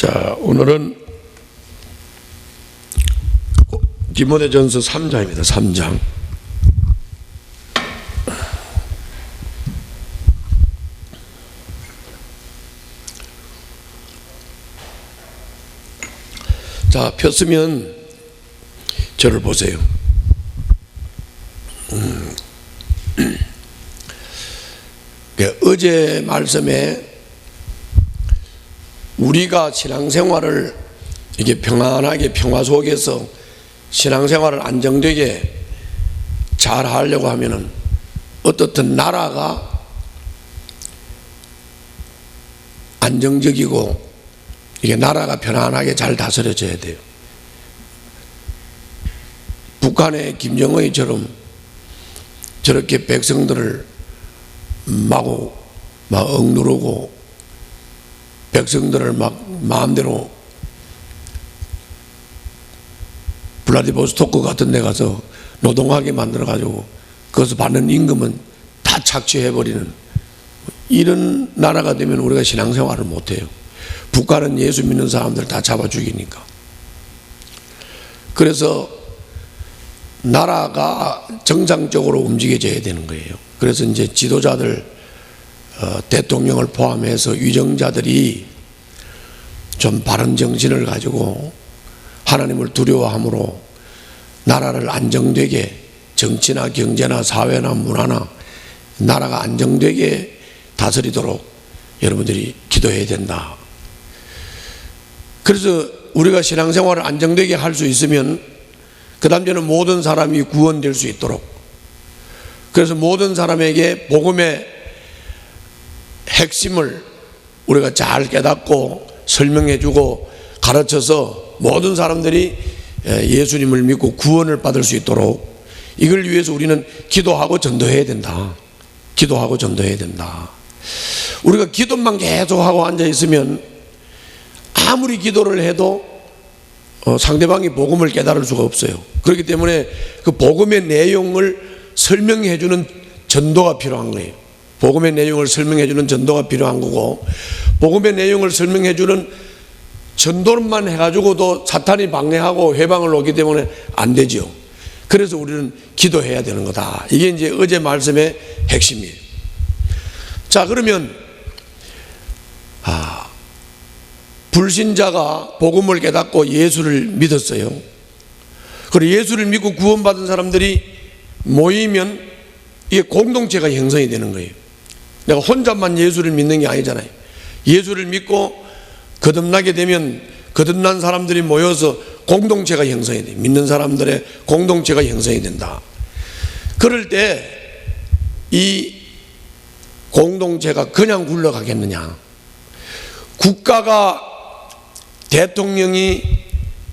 자, 오늘은 디모데전서 3장입니다. 3장. 자, 폈으면 저를 보세요. 어제 말씀에 우리가 신앙생활을 이게 평안하게 평화 속에서 신앙생활을 안정되게 잘 하려고 하면은 어떻든 나라가 안정적이고 이게 나라가 편안하게 잘 다스려져야 돼요. 북한의 김정은이처럼 저렇게 백성들을 마구 막 억누르고 백성들을 막 마음대로 블라디보스토크 같은 데 가서 노동하게 만들어 가지고 거기서 받는 임금은 다 착취해버리는 이런 나라가 되면 우리가 신앙생활을 못해요. 북한은 예수 믿는 사람들 다 잡아 죽이니까. 그래서 나라가 정상적으로 움직여져야 되는 거예요. 그래서 이제 지도자들 대통령을 포함해서 위정자들이 좀 바른 정신을 가지고 하나님을 두려워함으로 나라를 안정되게 정치나 경제나 사회나 문화나 나라가 안정되게 다스리도록 여러분들이 기도해야 된다. 그래서 우리가 신앙생활을 안정되게 할 수 있으면 그 다음 저는 모든 사람이 구원될 수 있도록, 그래서 모든 사람에게 복음의 핵심을 우리가 잘 깨닫고 설명해주고 가르쳐서 모든 사람들이 예수님을 믿고 구원을 받을 수 있도록 이걸 위해서 우리는 기도하고 전도해야 된다. 기도하고 전도해야 된다. 우리가 기도만 계속하고 앉아있으면 아무리 기도를 해도 상대방이 복음을 깨달을 수가 없어요. 그렇기 때문에 그 복음의 내용을 설명해주는 전도가 필요한 거예요. 복음의 내용을 설명해주는 전도가 필요한 거고, 복음의 내용을 설명해주는 전도만 해가지고도 사탄이 방해하고 회방을 오기 때문에 안 되죠. 그래서 우리는 기도해야 되는 거다. 이게 이제 어제 말씀의 핵심이에요. 자, 그러면 불신자가 복음을 깨닫고 예수를 믿었어요. 그리고 예수를 믿고 구원받은 사람들이 모이면 이게 공동체가 형성이 되는 거예요. 내가 혼자만 예수를 믿는 게 아니잖아요. 예수를 믿고 거듭나게 되면 거듭난 사람들이 모여서 공동체가 형성이 돼요. 믿는 사람들의 공동체가 형성이 된다. 그럴 때 이 공동체가 그냥 굴러가겠느냐. 국가가 대통령이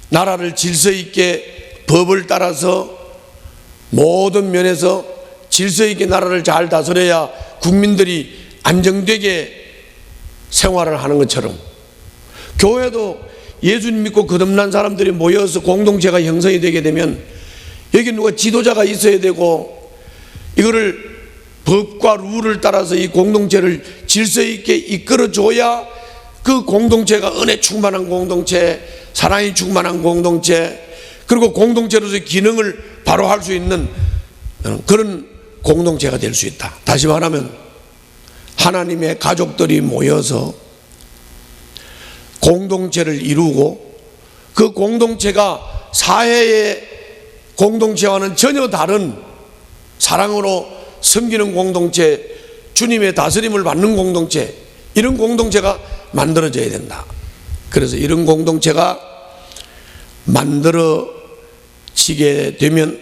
나라를 질서 있게 법을 따라서 모든 면에서 질서 있게 나라를 잘 다스려야 국민들이 안정되게 생활을 하는 것처럼 교회도 예수님 믿고 거듭난 사람들이 모여서 공동체가 형성이 되게 되면 여기 누가 지도자가 있어야 되고 이거를 법과 룰을 따라서 이 공동체를 질서 있게 이끌어줘야 그 공동체가 은혜 충만한 공동체, 사랑이 충만한 공동체, 그리고 공동체로서의 기능을 바로 할 수 있는 그런 공동체가 될 수 있다. 다시 말하면 하나님의 가족들이 모여서 공동체를 이루고 그 공동체가 사회의 공동체와는 전혀 다른 사랑으로 섬기는 공동체, 주님의 다스림을 받는 공동체, 이런 공동체가 만들어져야 된다. 그래서 이런 공동체가 만들어지게 되면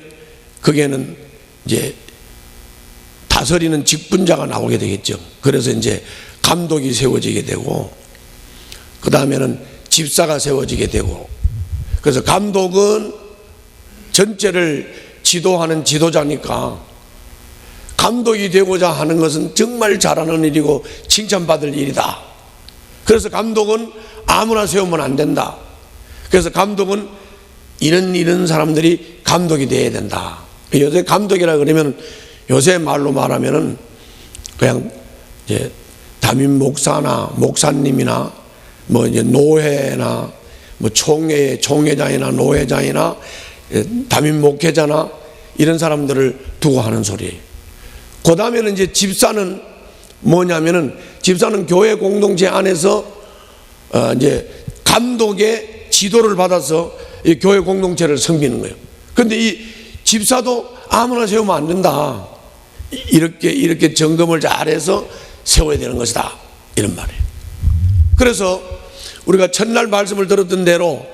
거기에는 이제 다스리는 직분자가 나오게 되겠죠. 그래서 이제 감독이 세워지게 되고 그 다음에는 집사가 세워지게 되고, 그래서 감독은 전체를 지도하는 지도자니까 감독이 되고자 하는 것은 정말 잘하는 일이고 칭찬받을 일이다. 그래서 감독은 아무나 세우면 안 된다. 그래서 감독은 이런 사람들이 감독이 되어야 된다. 요새 감독이라 그러면 요새 말로 말하면은 그냥 이제 담임 목사나 목사님이나 뭐 이제 노회나 뭐 총회장이나 노회장이나 담임 목회자나 이런 사람들을 두고 하는 소리예요. 그 다음에는 이제 집사는 뭐냐면은, 집사는 교회 공동체 안에서 이제 감독의 지도를 받아서 이 교회 공동체를 섬기는 거예요. 그런데 이 집사도 아무나 세우면 안 된다. 이렇게 점검을 잘해서 세워야 되는 것이다, 이런 말이에요. 그래서 우리가 첫날 말씀을 들었던 대로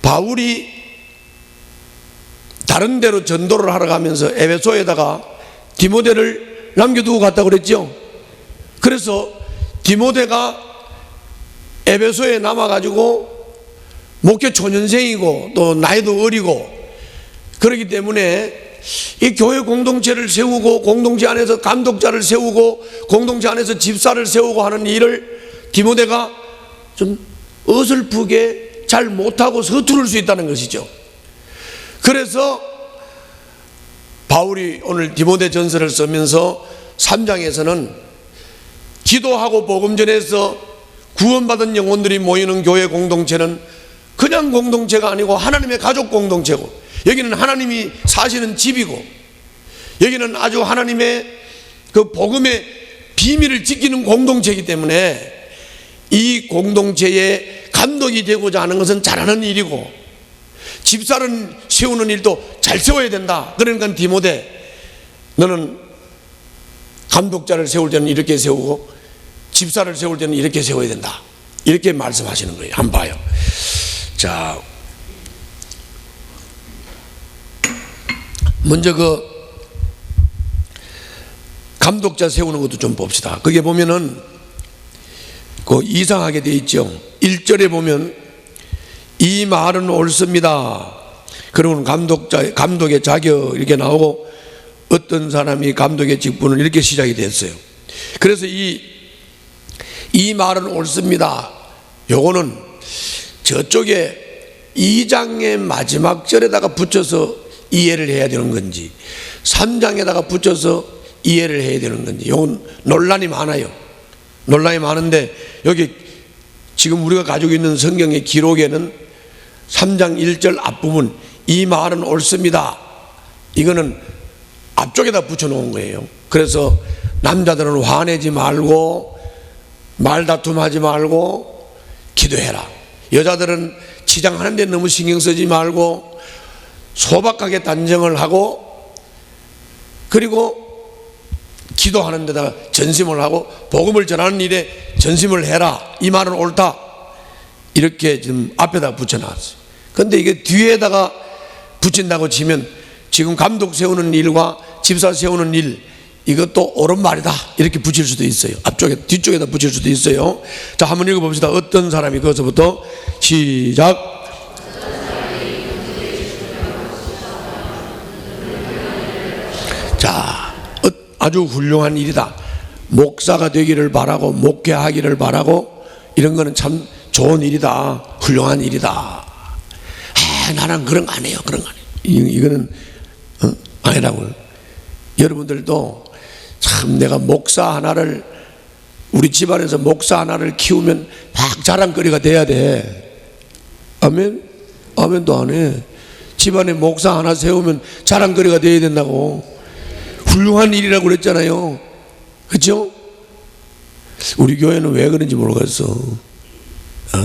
바울이 다른 데로 전도를 하러 가면서 에베소에다가 디모데를 남겨두고 갔다고 그랬죠. 그래서 디모데가 에베소에 남아가지고 목회 초년생이고 또 나이도 어리고 그렇기 때문에 이 교회 공동체를 세우고 공동체 안에서 감독자를 세우고 공동체 안에서 집사를 세우고 하는 일을 디모데가 좀 어설프게 잘 못하고 서투를 수 있다는 것이죠. 그래서 바울이 오늘 디모데 전서를 쓰면서 3장에서는 기도하고 복음 전해서 구원받은 영혼들이 모이는 교회 공동체는 그냥 공동체가 아니고 하나님의 가족 공동체고, 여기는 하나님이 사시는 집이고, 여기는 아주 하나님의 그 복음의 비밀을 지키는 공동체이기 때문에 이 공동체의 감독이 되고자 하는 것은 잘하는 일이고, 집사를 세우는 일도 잘 세워야 된다. 그러니까 디모데, 너는 감독자를 세울 때는 이렇게 세우고 집사를 세울 때는 이렇게 세워야 된다, 이렇게 말씀하시는 거예요. 한번 봐요. 자, 먼저 그 감독자 세우는 것도 좀 봅시다. 그게 보면은 그 이상하게 돼 있죠. 1절에 보면 이 말은 옳습니다. 그러면 감독의 자격 이렇게 나오고 어떤 사람이 감독의 직분을 이렇게 시작이 됐어요. 그래서 이 말은 옳습니다. 요거는 저쪽에 2장의 마지막 절에다가 붙여서 이해를 해야 되는 건지 3장에다가 붙여서 이해를 해야 되는 건지, 요건 논란이 많아요. 논란이 많은데 여기 지금 우리가 가지고 있는 성경의 기록에는 3장 1절 앞부분 이 말은 옳습니다, 이거는 앞쪽에다 붙여놓은 거예요. 그래서 남자들은 화내지 말고 말다툼하지 말고 기도해라. 여자들은 치장하는 데 너무 신경 쓰지 말고 소박하게 단정을 하고, 그리고 기도하는 데다가 전심을 하고 복음을 전하는 일에 전심을 해라. 이 말은 옳다. 이렇게 지금 앞에다 붙여놨어요. 그런데 이게 뒤에다가 붙인다고 치면 지금 감독 세우는 일과 집사 세우는 일, 이것도 옳은 말이다, 이렇게 붙일 수도 있어요. 앞쪽에, 뒤쪽에다 붙일 수도 있어요. 자, 한번 읽어봅시다. 어떤 사람이, 거기서부터 시작. 자, 아주 훌륭한 일이다. 목사가 되기를 바라고 목회하기를 바라고 이런 거는 참 좋은 일이다, 훌륭한 일이다. 나는 그런 거 안 해요, 그런 거 안 해요. 이거는 아니라고. 여러분들도 참 내가 목사 하나를, 우리 집안에서 목사 하나를 키우면 막 자랑거리가 돼야 돼. 아멘? 아멘도 안 해. 집안에 목사 하나 세우면 자랑거리가 돼야 된다고. 훌륭한 일이라고 그랬잖아요. 그렇죠? 우리 교회는 왜 그런지 모르겠어.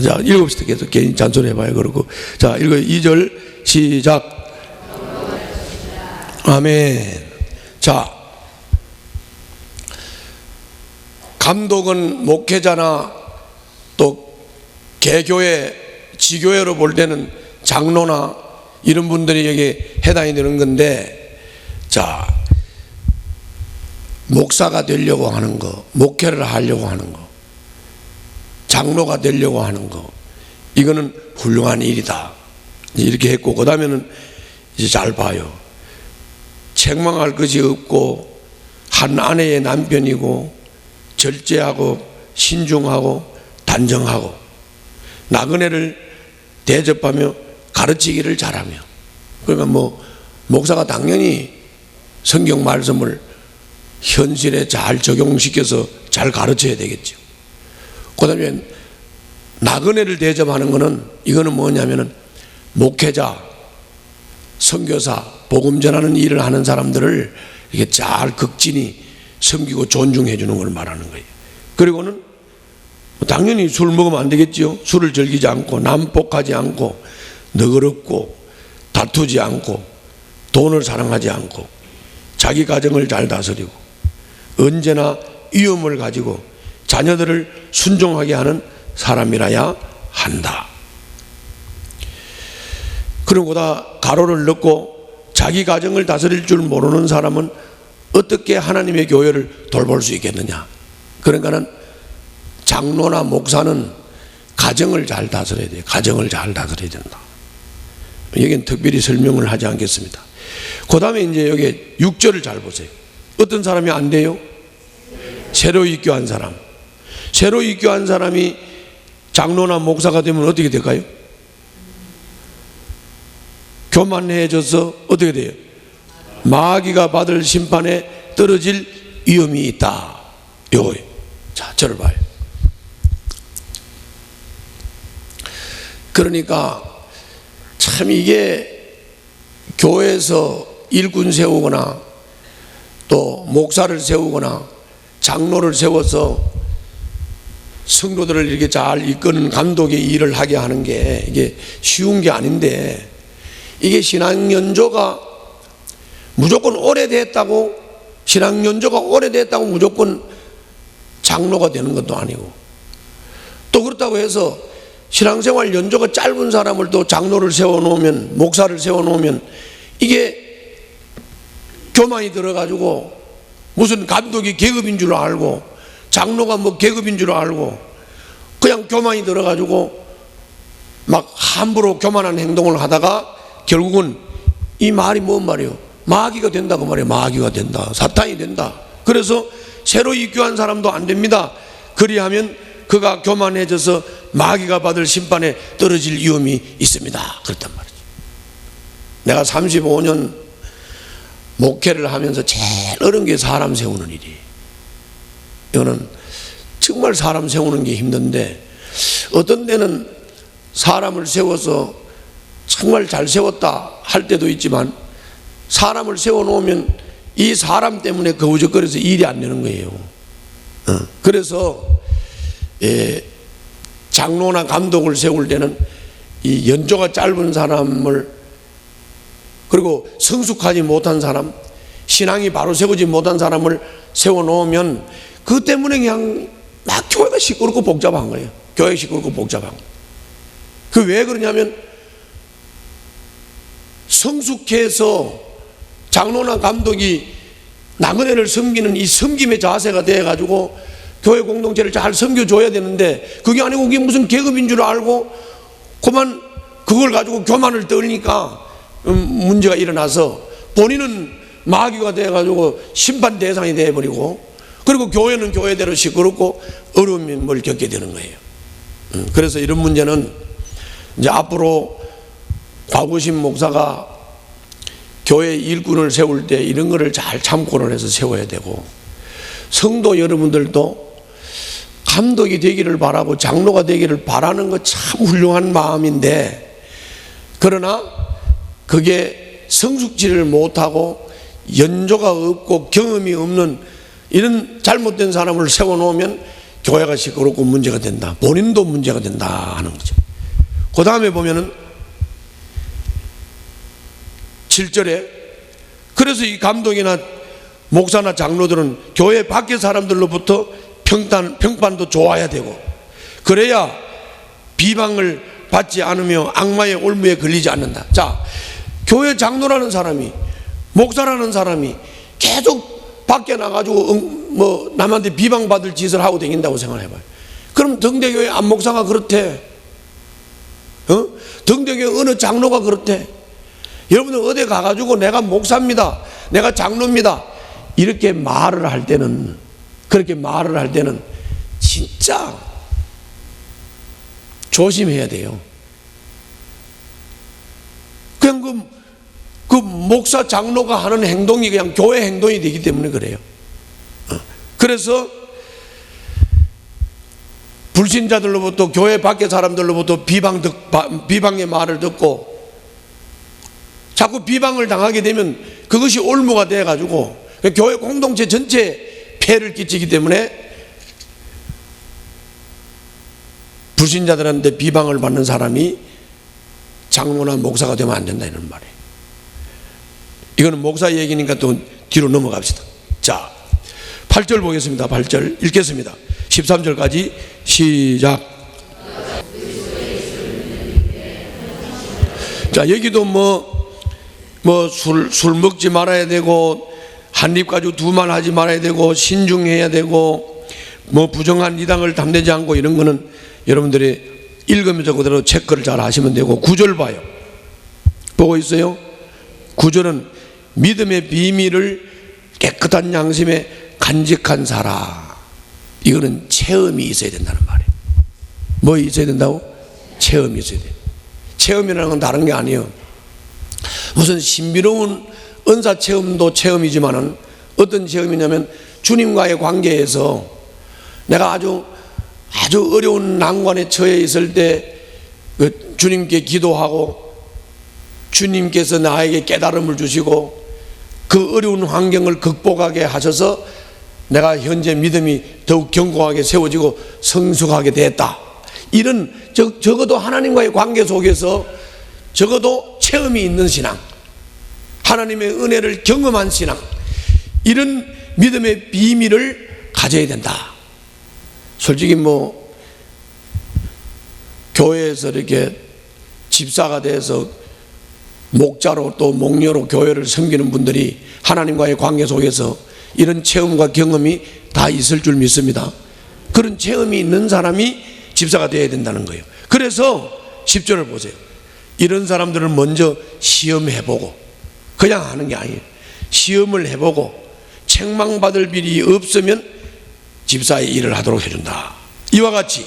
자, 읽읍시다. 계속 개인 잔소리해봐요. 그러고. 자, 읽어요. 2절 시작. 아멘. 자, 감독은 목회자나 또 개교회, 지교회로 볼 때는 장로나 이런 분들이 여기 해당이 되는 건데, 자, 목사가 되려고 하는 거, 목회를 하려고 하는 거, 장로가 되려고 하는 거, 이거는 훌륭한 일이다, 이렇게 했고, 그 다음에는 이제 잘 봐요. 책망할 것이 없고 한 아내의 남편이고 절제하고 신중하고 단정하고 나그네를 대접하며 가르치기를 잘하며. 그러니까 뭐 목사가 당연히 성경 말씀을 현실에 잘 적용시켜서 잘 가르쳐야 되겠죠. 그 다음에 나그네를 대접하는 거는 이거는 뭐냐면은 목회자, 선교사, 복음 전하는 일을 하는 사람들을 이렇게 잘 극진히 섬기고 존중해 주는 걸 말하는 거예요. 그리고는 당연히 술 먹으면 안 되겠지요. 술을 즐기지 않고 난폭하지 않고 너그럽고 다투지 않고 돈을 사랑하지 않고 자기 가정을 잘 다스리고 언제나 위엄을 가지고 자녀들을 순종하게 하는 사람이라야 한다. 그러고다 가로를 넣고 자기 가정을 다스릴 줄 모르는 사람은 어떻게 하나님의 교회를 돌볼 수 있겠느냐. 그러니까는 장로나 목사는 가정을 잘 다스려야 돼요. 가정을 잘 다스려야 된다. 여기는 특별히 설명을 하지 않겠습니다. 그 다음에 이제 여기 6절을 잘 보세요. 어떤 사람이 안 돼요? 새로 입교한 사람. 새로 입교한 사람이 장로나 목사가 되면 어떻게 될까요? 교만해져서 어떻게 돼요? 마귀가 받을 심판에 떨어질 위험이 있다. 요거예요. 자, 저를 봐요. 그러니까 참 이게 교회에서 일꾼 세우거나 또 목사를 세우거나 장로를 세워서 성도들을 이렇게 잘 이끄는 감독의 일을 하게 하는 게 이게 쉬운 게 아닌데, 이게 신앙 연조가 무조건 오래됐다고, 신앙 연조가 오래됐다고 무조건 장로가 되는 것도 아니고, 또 그렇다고 해서 신앙생활 연조가 짧은 사람을 또 장로를 세워놓으면, 목사를 세워놓으면 이게 교만이 들어가지고 무슨 감독이 계급인 줄 알고 장로가 뭐 계급인 줄 알고 그냥 교만이 들어가지고 막 함부로 교만한 행동을 하다가 결국은 이 말이 뭔 말이에요? 마귀가 된다고 말이에요. 마귀가 된다. 사탄이 된다. 그래서 새로 입교한 사람도 안 됩니다. 그리하면 그가 교만해져서 마귀가 받을 심판에 떨어질 위험이 있습니다. 그렇단 말이죠. 내가 35년 목회를 하면서 제일 어려운 게 사람 세우는 일이에요. 이거는 정말 사람 세우는 게 힘든데, 어떤 데는 사람을 세워서 정말 잘 세웠다 할 때도 있지만, 사람을 세워놓으면 이 사람 때문에 거우적거려서 일이 안 되는 거예요. 그래서 장로나 감독을 세울 때는 이 연조가 짧은 사람을, 그리고 성숙하지 못한 사람, 신앙이 바로 세우지 못한 사람을 세워놓으면 그 때문에 그냥 막 교회가 시끄럽고 복잡한 거예요. 교회가 시끄럽고 복잡한 거예요. 그 왜 그러냐면 성숙해서 장로나 감독이 나그네를 섬기는 이 섬김의 자세가 돼가지고 교회 공동체를 잘 섬겨줘야 되는데, 그게 아니고 그게 무슨 계급인 줄 알고 그만 그걸 가지고 교만을 떨니까 문제가 일어나서 본인은 마귀가 돼가지고 심판 대상이 돼버리고, 그리고 교회는 교회대로 시끄럽고 어려움을 겪게 되는 거예요. 그래서 이런 문제는 이제 앞으로 과구신 목사가 교회 일꾼을 세울 때 이런 거를 잘 참고를 해서 세워야 되고, 성도 여러분들도 감독이 되기를 바라고 장로가 되기를 바라는 거 참 훌륭한 마음인데, 그러나 그게 성숙지를 못하고 연조가 없고 경험이 없는 이런 잘못된 사람을 세워놓으면 교회가 시끄럽고 문제가 된다. 본인도 문제가 된다 하는 거죠. 그 다음에 보면은 7절에, 그래서 이 감독이나 목사나 장로들은 교회 밖의 사람들로부터 평판도 좋아야 되고, 그래야 비방을 받지 않으며 악마의 올무에 걸리지 않는다. 자, 교회 장로라는 사람이, 목사라는 사람이 계속 밖에 나가지고 뭐 남한테 비방받을 짓을 하고 다닌다고 생각해봐요. 그럼 등대교회 안목사가 그렇대. 등대교회 어느 장로가 그렇대. 여러분들 어디 가가지고 내가 목사입니다, 내가 장로입니다 이렇게 말을 할 때는, 그렇게 말을 할 때는 진짜 조심해야 돼요. 그냥 그 목사 장로가 하는 행동이 그냥 교회 행동이 되기 때문에 그래요. 그래서 불신자들로부터, 교회 밖의 사람들로부터 비방의 말을 듣고 자꾸 비방을 당하게 되면 그것이 올무가 돼가지고 교회 공동체 전체에 폐해를 끼치기 때문에 불신자들한테 비방을 받는 사람이 장로나 목사가 되면 안 된다, 이런 말이에요. 이거는 목사 얘기니까 또 뒤로 넘어갑시다. 자, 8절 보겠습니다. 8절 읽겠습니다. 13절까지 시작. 자, 여기도 술 먹지 말아야 되고, 한 입 가지고 두말 하지 말아야 되고, 신중해야 되고, 부정한 이당을 담대지 않고, 이런 거는 여러분들이 읽으면서 그대로 체크를 잘 하시면 되고. 9절 봐요. 보고 있어요? 9절은 믿음의 비밀을 깨끗한 양심에 간직한 사람. 이거는 체험이 있어야 된다는 말이에요. 뭐 있어야 된다고? 체험이 있어야 돼요. 체험이라는 건 다른 게 아니에요. 무슨 신비로운 은사 체험도 체험이지만은 어떤 체험이냐면 주님과의 관계에서 내가 아주 어려운 난관에 처해 있을 때 주님께 기도하고 주님께서 나에게 깨달음을 주시고 그 어려운 환경을 극복하게 하셔서 내가 현재 믿음이 더욱 견고하게 세워지고 성숙하게 됐다. 이런 적어도 하나님과의 관계 속에서 적어도 체험이 있는 신앙, 하나님의 은혜를 경험한 신앙, 이런 믿음의 비밀을 가져야 된다. 솔직히 교회에서 이렇게 집사가 돼서 목자로 또 목녀로 교회를 섬기는 분들이 하나님과의 관계 속에서 이런 체험과 경험이 다 있을 줄 믿습니다. 그런 체험이 있는 사람이 집사가 되어야 된다는 거예요. 그래서 10절을 보세요. 이런 사람들을 먼저 시험해보고, 그냥 하는 게 아니에요. 시험을 해보고 책망받을 일이 없으면 집사의 일을 하도록 해준다. 이와 같이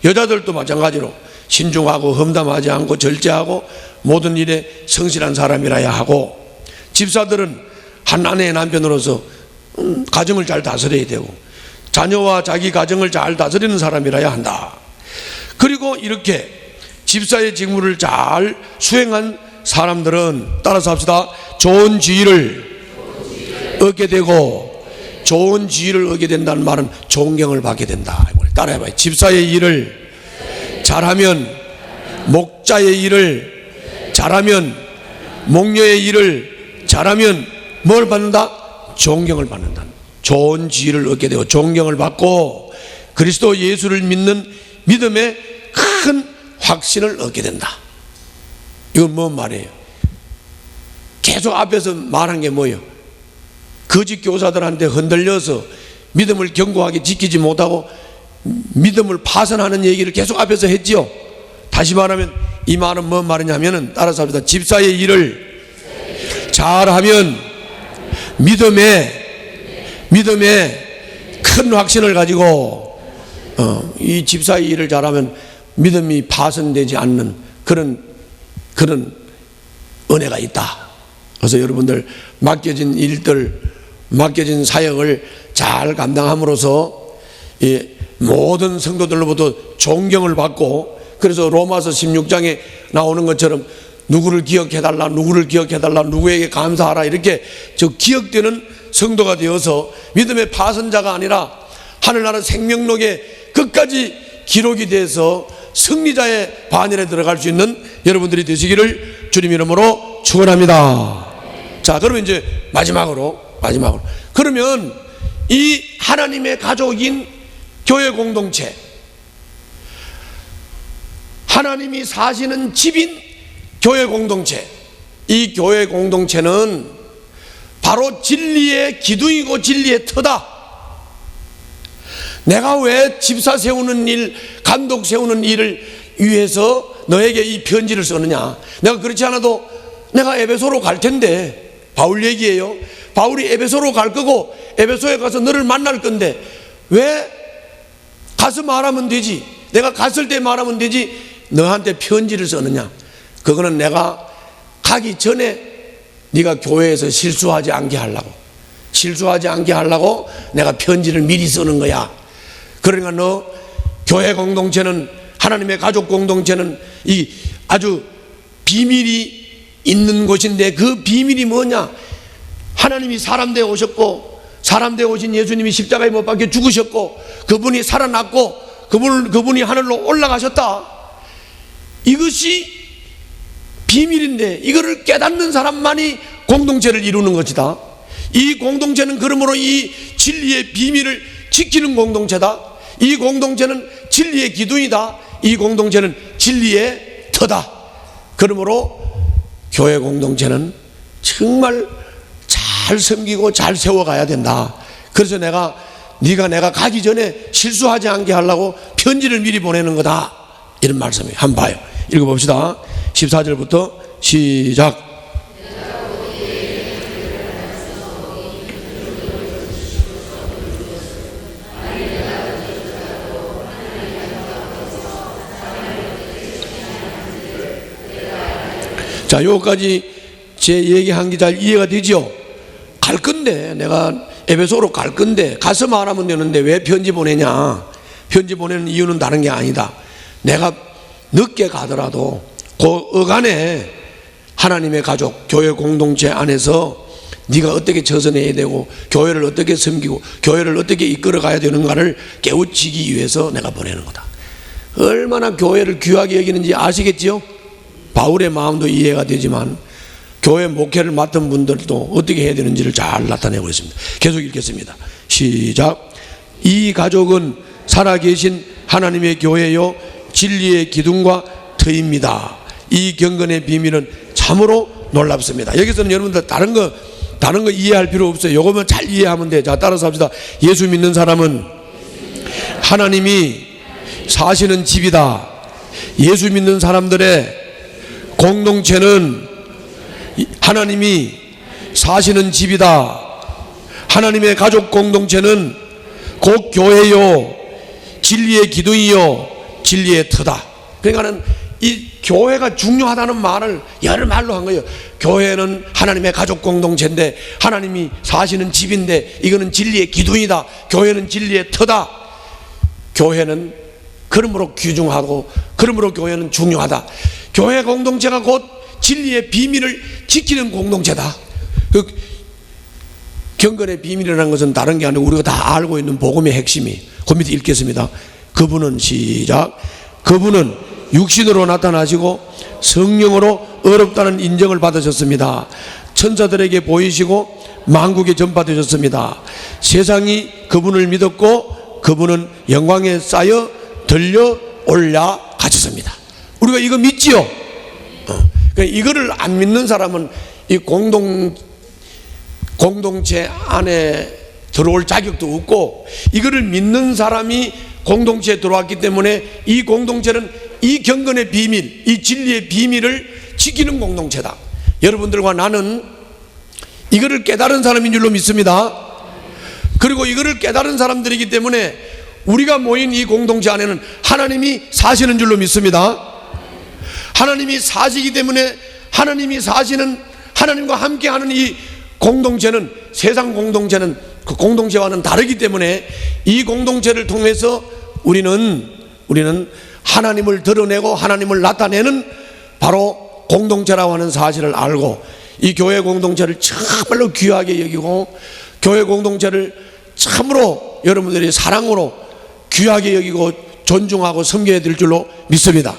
여자들도 마찬가지로 신중하고 험담하지 않고 절제하고 모든 일에 성실한 사람이라야 하고, 집사들은 한 아내의 남편으로서 가정을 잘 다스려야 되고 자녀와 자기 가정을 잘 다스리는 사람이라야 한다. 그리고 이렇게 집사의 직무를 잘 수행한 사람들은, 따라서 합시다, 좋은 지위를 얻게 되고, 좋은 지위를 얻게 된다는 말은 존경을 받게 된다. 따라해봐요. 집사의 일을 잘하면, 목자의 일을 잘하면, 목녀의 일을 잘하면 뭘 받는다? 존경을 받는다. 좋은 지위를 얻게 되고 존경을 받고 그리스도 예수를 믿는 믿음의 큰 확신을 얻게 된다. 이건 뭔 말이에요? 계속 앞에서 말한 게 뭐예요? 거짓 교사들한테 흔들려서 믿음을 견고하게 지키지 못하고 믿음을 파선하는 얘기를 계속 앞에서 했지요. 다시 말하면 이 말은 뭔 말이냐면은, 따라서 합시다. 집사의 일을 잘하면 믿음의 큰 확신을 가지고 이 집사의 일을 잘하면 믿음이 파손되지 않는 그런 은혜가 있다. 그래서 여러분들 맡겨진 일들, 맡겨진 사역을 잘 감당함으로써 모든 성도들로부터 존경을 받고, 그래서 로마서 16장에 나오는 것처럼 누구를 기억해달라, 누구를 기억해달라, 누구에게 감사하라, 이렇게 기억되는 성도가 되어서 믿음의 파선자가 아니라 하늘나라 생명록에 끝까지 기록이 돼서 승리자의 반열에 들어갈 수 있는 여러분들이 되시기를 주님 이름으로 축원합니다. 자, 그러면 이제 마지막으로 그러면 이 하나님의 가족인 교회 공동체, 하나님이 사시는 집인 교회 공동체, 이 교회 공동체는 바로 진리의 기둥이고 진리의 터다. 내가 왜 집사 세우는 일, 감독 세우는 일을 위해서 너에게 이 편지를 쓰느냐? 내가 그렇지 않아도 내가 에베소로 갈 텐데, 바울 얘기예요. 바울이 에베소로 갈 거고 에베소에 가서 너를 만날 건데 왜 가서 말하면 되지, 내가 갔을 때 말하면 되지, 너한테 편지를 쓰느냐? 그거는 내가 가기 전에 네가 교회에서 실수하지 않게 하려고 내가 편지를 미리 쓰는 거야. 그러니까 너 교회 공동체는, 하나님의 가족 공동체는 이 아주 비밀이 있는 곳인데, 그 비밀이 뭐냐? 하나님이 사람 되어 오셨고, 사람 되어 오신 예수님이 십자가에 못 박혀 죽으셨고, 그분이 살아났고, 그분이 하늘로 올라가셨다. 이것이 비밀인데, 이거를 깨닫는 사람만이 공동체를 이루는 것이다. 이 공동체는 그러므로 이 진리의 비밀을 지키는 공동체다. 이 공동체는 진리의 기둥이다. 이 공동체는 진리의 터다. 그러므로 교회 공동체는 정말 잘 섬기고 잘 세워가야 된다. 그래서 내가 가기 전에 실수하지 않게 하려고 편지를 미리 보내는 거다, 이런 말씀이에요. 한번 봐요. 읽어봅시다. 14절부터 시작. 자, 여기까지 제 얘기한 게 잘 이해가 되죠? 갈 건데, 내가 에베소로 갈 건데 가서 말하면 되는데 왜 편지 보내냐? 편지 보내는 이유는 다른 게 아니다. 내가 늦게 가더라도 그 어간에 하나님의 가족, 교회 공동체 안에서 네가 어떻게 처선해야 되고, 교회를 어떻게 섬기고, 교회를 어떻게 이끌어 가야 되는가를 깨우치기 위해서 내가 보내는 거다. 얼마나 교회를 귀하게 여기는지 아시겠지요? 바울의 마음도 이해가 되지만 교회 목회를 맡은 분들도 어떻게 해야 되는지를 잘 나타내고 있습니다. 계속 읽겠습니다. 시작. 이 가족은 살아계신 하나님의 교회요 진리의 기둥과 터입니다. 이 경건의 비밀은 참으로 놀랍습니다. 여기서는 여러분들 다른 거 이해할 필요 없어요. 이거만 잘 이해하면 돼. 자, 따라서 합시다. 예수 믿는 사람은 하나님이 사시는 집이다. 예수 믿는 사람들의 공동체는 하나님이 사시는 집이다. 하나님의 가족 공동체는 곧 교회요 진리의 기둥이요 진리의 터다. 그러니까는 이 교회가 중요하다는 말을 여러 말로 한 거예요. 교회는 하나님의 가족 공동체인데, 하나님이 사시는 집인데, 이거는 진리의 기둥이다. 교회는 진리의 터다. 교회는 그러므로 귀중하고, 그러므로 교회는 중요하다. 교회 공동체가 곧 진리의 비밀을 지키는 공동체다. 그 경건의 비밀이라는 것은 다른 게 아니고 우리가 다 알고 있는 복음의 핵심이, 그 밑에 읽겠습니다. 그분은, 시작. 그분은 육신으로 나타나시고 성령으로 어렵다는 인정을 받으셨습니다. 천사들에게 보이시고 만국에 전파되셨습니다. 세상이 그분을 믿었고 그분은 영광에 쌓여 들려 올라 가셨습니다. 우리가 이거 믿지요? 이거를 안 믿는 사람은 이 공동체 안에 들어올 자격도 없고, 이거를 믿는 사람이 공동체에 들어왔기 때문에 이 공동체는 이 경건의 비밀, 이 진리의 비밀을 지키는 공동체다. 여러분들과 나는 이거를 깨달은 사람인 줄로 믿습니다. 그리고 이거를 깨달은 사람들이기 때문에 우리가 모인 이 공동체 안에는 하나님이 사시는 줄로 믿습니다. 하나님이 사시기 때문에 하나님이 사시는, 하나님과 함께하는 이 공동체는, 세상 공동체는 그 공동체와는 다르기 때문에 이 공동체를 통해서 우리는 하나님을 드러내고 하나님을 나타내는 바로 공동체라고 하는 사실을 알고, 이 교회 공동체를 정말로 귀하게 여기고, 교회 공동체를 참으로 여러분들이 사랑으로 귀하게 여기고 존중하고 섬겨야 될 줄로 믿습니다.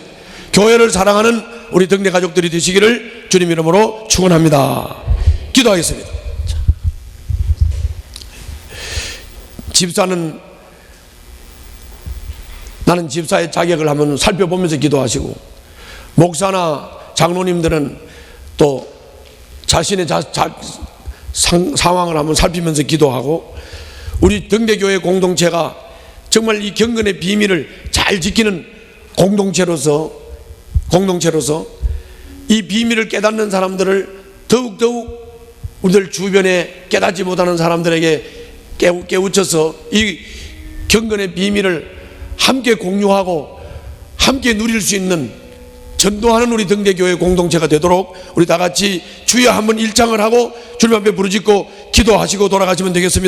교회를 사랑하는 우리 등대 가족들이 되시기를 주님 이름으로 축원합니다. 기도하겠습니다. 집사는, 나는 집사의 자격을 한번 살펴보면서 기도하시고, 목사나 장로님들은 또 자신의 상황을 한번 살피면서 기도하고, 우리 등대교회 공동체가 정말 이 경건의 비밀을 잘 지키는 공동체로서 이 비밀을 깨닫는 사람들을 더욱더욱 우리들 주변에 깨닫지 못하는 사람들에게 깨우쳐서 이 경건의 비밀을 함께 공유하고 함께 누릴 수 있는, 전도하는 우리 등대교회 공동체가 되도록 우리 다 같이 주여 한번 일창을 하고 주님 앞에 부르짖고 기도하시고 돌아가시면 되겠습니다.